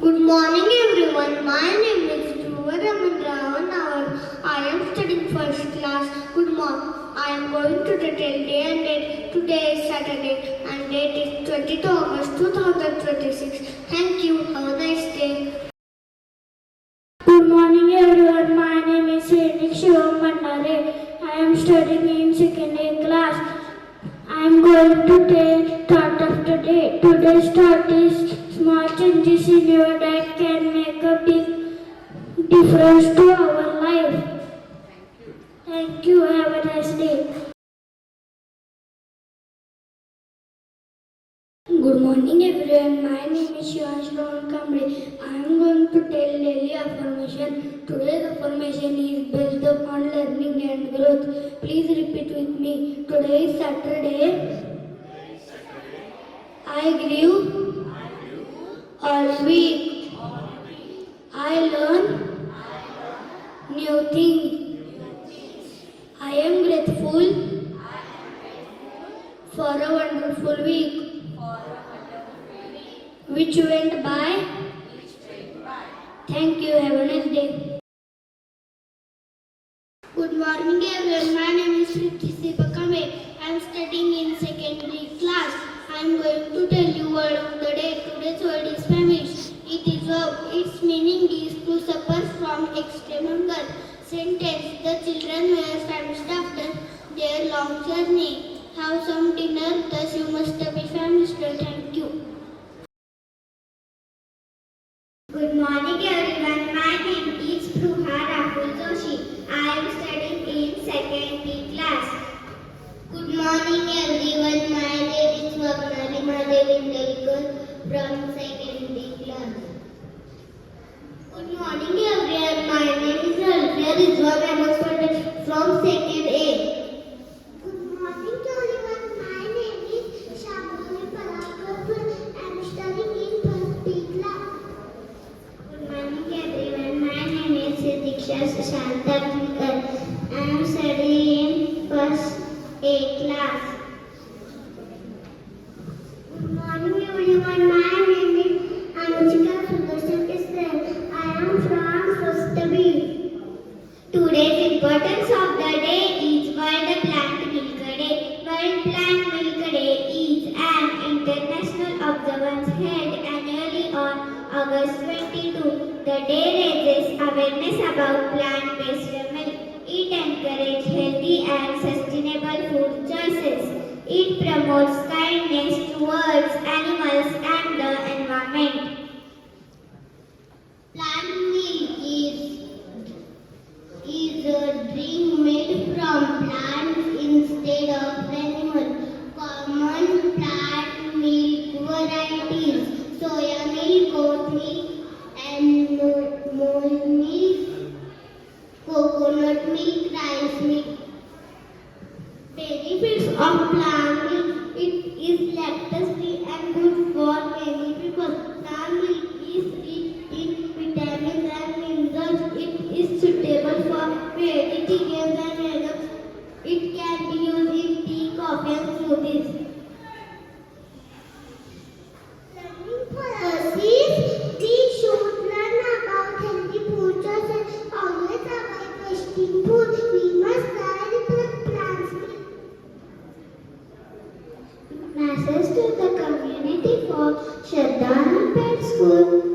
Good morning everyone. My name is I am studying first class. Good morning. I am going to tell day and date. Today is Saturday and date is 20th August 2026. Thank you. Have a nice day. Good morning everyone. My name is Shivam Mandare. I am studying in second A class. I am going to tell thought of the day. Today's thought is small changes in your diet can make a big difference to our life. Thank you. Have a nice day. Good morning everyone. My name is Shivam Kamble. I am going to tell daily affirmation. Today's affirmation is based upon learning and growth. Please repeat with me. Today is Saturday. I grew all week. I learn new things. I am grateful for a wonderful week which went by. Thank you. Have a nice day. Good morning everyone. My name is Bakame. I am studying in secondary class. I am going to tell you word of the day. Today's word is famished. Its meaning is to suffer from extreme hunger. Sentence: the children were famished after their long journey. Have some dinner, thus you must be famished. Thank you. Good morning everyone. My name is Rahul Joshi. I am studying in second B class. Good morning everyone. My name is Vagnari Madevindelkar from second B class. Good morning everyone. My name is Alfia Rizwan. I was from second A. Good morning everyone. My name is Shabuli Palakar. I am studying in first B class. Good morning everyone. My name is Diksha Shanta Pinkar. I am studying in first A class. Good morning everyone. My name is Anushka Sudarshan Kisran. I am from first B. Today's importance of the day is World Plant Milk Day. World Plant Milk Day is an international observance held annually on August 22. The day raises awareness about plant-based milk. It encourages healthy and sustainable food choices. It promotes kindness towards animals and the environment. Plant milk is a drink made from plants instead of animals. Common plant milk varieties: soya milk, oat milk, and mole milk, coconut milk, rice milk. Benefits of plant milk: it is lactose free and good for many people. Plant milk is rich in vitamins and minerals. It is suitable for vegetarians and vegans. It can be used in tea, coffee, and smoothies. Learning policies. We should learn about healthy food choices. Always avoid wasting food. We must guide the plants. Message to the community for Shraddha Pet School.